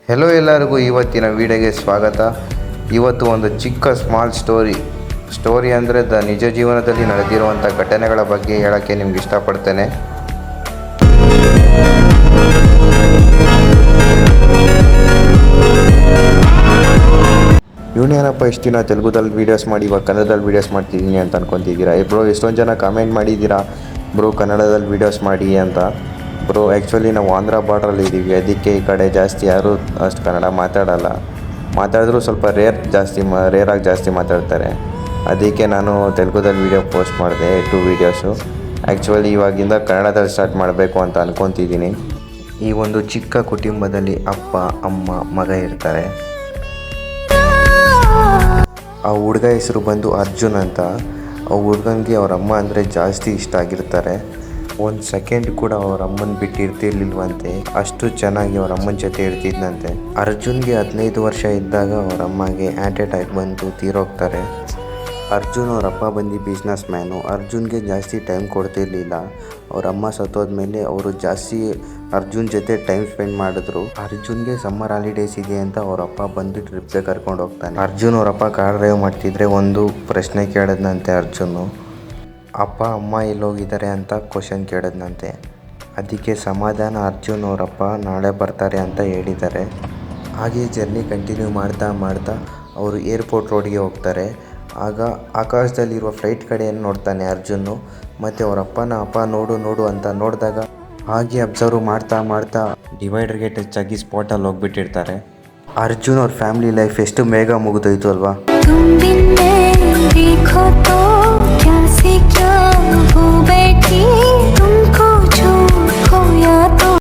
Hello ಎಲ್ಲರಿಗೂ ಇವತ್ತಿನ ವಿಡಿಯೋಗೆ ಸ್ವಾಗತ. ಇವತ್ತು ಒಂದು ಚಿಕ್ಕ ಸ್ಮಾಲ್ ಸ್ಟೋರಿ ಅಂದರೆ ನಿಜ ಜೀವನದಲ್ಲಿ ನಡೆದಿರುವಂಥ ಘಟನೆಗಳ ಬಗ್ಗೆ ಹೇಳೋಕ್ಕೆ ನಿಮ್ಗೆ ಇಷ್ಟಪಡ್ತೇನೆ. ಇವನೇನಪ್ಪ ಇಷ್ಟು ದಿನ ತೆಲುಗುದಲ್ಲಿ ವೀಡಿಯೋಸ್ ಮಾಡಿ ಇವಾಗ ಕನ್ನಡದಲ್ಲಿ ವೀಡಿಯೋಸ್ ಮಾಡ್ತಿದ್ದೀನಿ ಅಂತ ಅನ್ಕೊತಿದ್ದೀರಾ. ಬ್ರೋ ಎಷ್ಟೊಂದು ಜನ ಕಮೆಂಟ್ ಮಾಡಿದ್ದೀರಾ ಬ್ರೋ ಕನ್ನಡದಲ್ಲಿ ವೀಡಿಯೋಸ್ ಮಾಡಿ ಅಂತ. ಬ್ರೋ ಆ್ಯಕ್ಚುಲಿ ನಾವು ಆಂಧ್ರ ಬಾರ್ಡ್ರಲ್ಲಿ ಇದ್ದೀವಿ, ಅದಕ್ಕೆ ಈ ಕಡೆ ಜಾಸ್ತಿ ಯಾರೂ ಅಷ್ಟು ಕನ್ನಡ ಮಾತಾಡಿದ್ರೂ ಸ್ವಲ್ಪ ರೇರಾಗಿ ಜಾಸ್ತಿ ಮಾತಾಡ್ತಾರೆ. ಅದಕ್ಕೆ ನಾನು ತೆಲುಗುದಲ್ಲಿ ವೀಡಿಯೋ ಪೋಸ್ಟ್ ಮಾಡಿದೆ 2 ವೀಡಿಯೋಸು. ಆ್ಯಕ್ಚುಲಿ ಇವಾಗಿಂದ ಕನ್ನಡದಲ್ಲಿ ಸ್ಟಾರ್ಟ್ ಮಾಡಬೇಕು ಅಂತ ಅಂದ್ಕೊತಿದ್ದೀನಿ. ಈ ಒಂದು ಚಿಕ್ಕ ಕುಟುಂಬದಲ್ಲಿ ಅಪ್ಪ ಅಮ್ಮ ಮಗ ಇರ್ತಾರೆ. ಆ ಹುಡುಗ ಹೆಸರು ಬಂದು ಅರ್ಜುನ್ ಅಂತ. ಆ ಹುಡುಗನಿಗೆ ಅವ್ರ ಅಮ್ಮ ಅಂದರೆ ಜಾಸ್ತಿ ಇಷ್ಟ ಆಗಿರ್ತಾರೆ. ಒಂದು ಸೆಕೆಂಡ್ ಕೂಡ ಅವ್ರ ಅಮ್ಮನ ಬಿಟ್ಟು ಇರ್ತಿರ್ಲಿಲ್ವಂತೆ, ಅಷ್ಟು ಚೆನ್ನಾಗಿ ಅವ್ರ ಅಮ್ಮನ ಜೊತೆ ಇರ್ತಿದ್ದಂತೆ. ಅರ್ಜುನ್ಗೆ 15 ವರ್ಷ ಇದ್ದಾಗ ಅವ್ರ ಅಮ್ಮಗೆ ಹಾರ್ಟ್ ಅಟ್ಯಾಕ್ ಬಂದು ತೀರೋಗ್ತಾರೆ. ಅರ್ಜುನ್ ಅವ್ರ ಅಪ್ಪ ಬಂದು ಬಿಸ್ನೆಸ್ ಮ್ಯಾನು. ಅರ್ಜುನ್ಗೆ ಜಾಸ್ತಿ ಟೈಮ್ ಕೊಡ್ತಿರ್ಲಿಲ್ಲ. ಅವ್ರ ಅಮ್ಮ ಸತ್ತೋದ್ಮೇಲೆ ಅವರು ಜಾಸ್ತಿ ಅರ್ಜುನ್ ಜೊತೆ ಟೈಮ್ ಸ್ಪೆಂಡ್ ಮಾಡಿದ್ರು. ಅರ್ಜುನ್ಗೆ ಸಮ್ಮರ್ ಹಾಲಿಡೇಸ್ ಇದೆ ಅಂತ ಅವ್ರ ಅಪ್ಪ ಬಂದು ಟ್ರಿಪ್ಗೆ ಕರ್ಕೊಂಡು ಹೋಗ್ತಾನೆ. ಅರ್ಜುನ್ ಅವ್ರ ಅಪ್ಪ ಕಾರ್ ಡ್ರೈವ್ ಮಾಡ್ತಿದ್ರೆ ಒಂದು ಪ್ರಶ್ನೆ ಕೇಳಿದ್ನಂತೆ ಅರ್ಜುನು. ಅಪ್ಪ ಅಮ್ಮ ಎಲ್ಲೋಗಿದ್ದಾರೆ ಅಂತ ಕ್ವಶನ್ ಕೇಳಿದ್ನಂತೆ. ಅದಕ್ಕೆ ಸಮಾಧಾನ ಅರ್ಜುನ್ ಅವರಪ್ಪ ನಾಳೆ ಬರ್ತಾರೆ ಅಂತ ಹೇಳಿದ್ದಾರೆ. ಹಾಗೆ ಜರ್ನಿ ಕಂಟಿನ್ಯೂ ಮಾಡ್ತಾ ಅವರು ಏರ್ಪೋರ್ಟ್ ರೋಡ್ಗೆ ಹೋಗ್ತಾರೆ. ಆಗ ಆಕಾಶದಲ್ಲಿರುವ ಫ್ಲೈಟ್ ಕಡೆಯನ್ನು ನೋಡ್ತಾನೆ ಅರ್ಜುನು. ಮತ್ತು ಅಪ್ಪ ನೋಡು ಅಂತ ನೋಡಿದಾಗ ಹಾಗೆ ಅಬ್ಸರ್ವ್ ಮಾಡ್ತಾ ಡಿವೈಡರ್ಗೆ ಟಚ್ ಆಗಿ ಸ್ಪಾಟಲ್ಲಿ ಹೋಗ್ಬಿಟ್ಟಿರ್ತಾರೆ. ಅರ್ಜುನ್ ಅವ್ರ ಫ್ಯಾಮಿಲಿ ಲೈಫ್ ಎಷ್ಟು ಬೇಗ ಮುಗಿದೋಯ್ತು ಅಲ್ವಾ.